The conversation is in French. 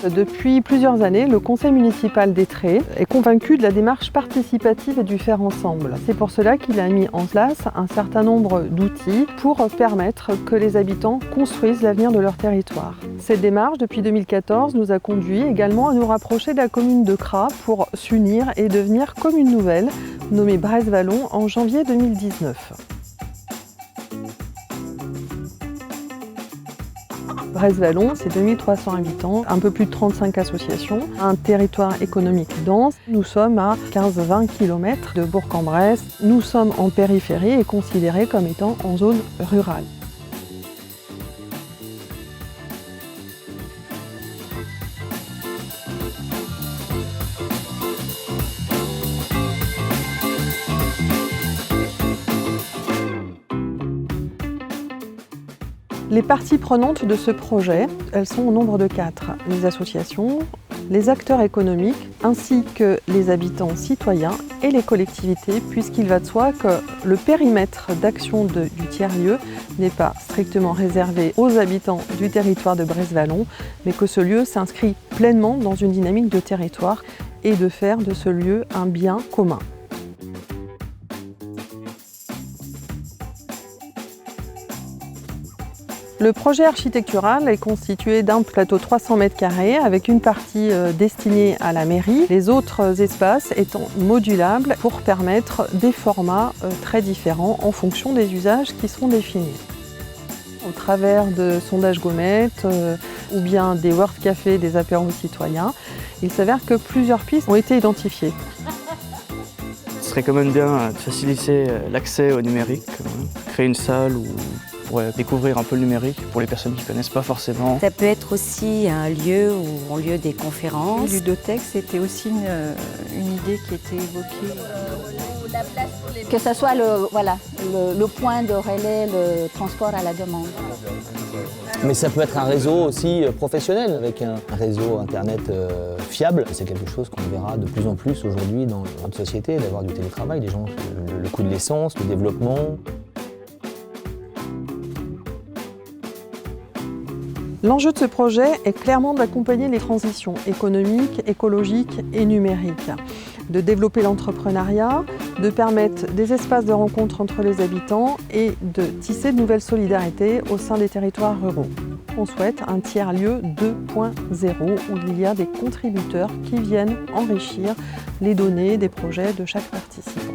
Depuis plusieurs années, le conseil municipal d'Étré est convaincu de la démarche participative et du faire ensemble. C'est pour cela qu'il a mis en place un certain nombre d'outils pour permettre que les habitants construisent l'avenir de leur territoire. Cette démarche, depuis 2014, nous a conduit également à nous rapprocher de la commune de Cras pour s'unir et devenir commune nouvelle, nommée Bresse-Vallon en janvier 2019. Bresse-Vallon, c'est 2300 habitants, un peu plus de 35 associations, un territoire économique dense. Nous sommes à 15-20 km de Bourg-en-Bresse. Nous sommes en périphérie et considérés comme étant en zone rurale. Les parties prenantes de ce projet, elles sont au nombre de 4. Les associations, les acteurs économiques, ainsi que les habitants citoyens et les collectivités, puisqu'il va de soi que le périmètre d'action du tiers-lieu n'est pas strictement réservé aux habitants du territoire de Bresse-Vallon, mais que ce lieu s'inscrit pleinement dans une dynamique de territoire et de faire de ce lieu un bien commun. Le projet architectural est constitué d'un plateau 300 m² avec une partie destinée à la mairie, les autres espaces étant modulables pour permettre des formats très différents en fonction des usages qui seront définis. Au travers de sondages gommettes ou bien des World Café, des apéros citoyens, il s'avère que plusieurs pistes ont été identifiées. Ce serait quand même bien de faciliter l'accès au numérique, créer une salle où pour découvrir un peu le numérique pour les personnes qui ne connaissent pas forcément. Ça peut être aussi un lieu où ont lieu des conférences. Le ludothèque, c'était aussi une idée qui était évoquée. Que ce soit le point de relais, le transport à la demande. Mais ça peut être un réseau aussi professionnel, avec un réseau internet fiable. C'est quelque chose qu'on verra de plus en plus aujourd'hui dans notre société, d'avoir du télétravail, les gens, le coût de l'essence, le développement. L'enjeu de ce projet est clairement d'accompagner les transitions économiques, écologiques et numériques, de développer l'entrepreneuriat, de permettre des espaces de rencontre entre les habitants et de tisser de nouvelles solidarités au sein des territoires ruraux. On souhaite un tiers-lieu 2.0 où il y a des contributeurs qui viennent enrichir les données des projets de chaque participant.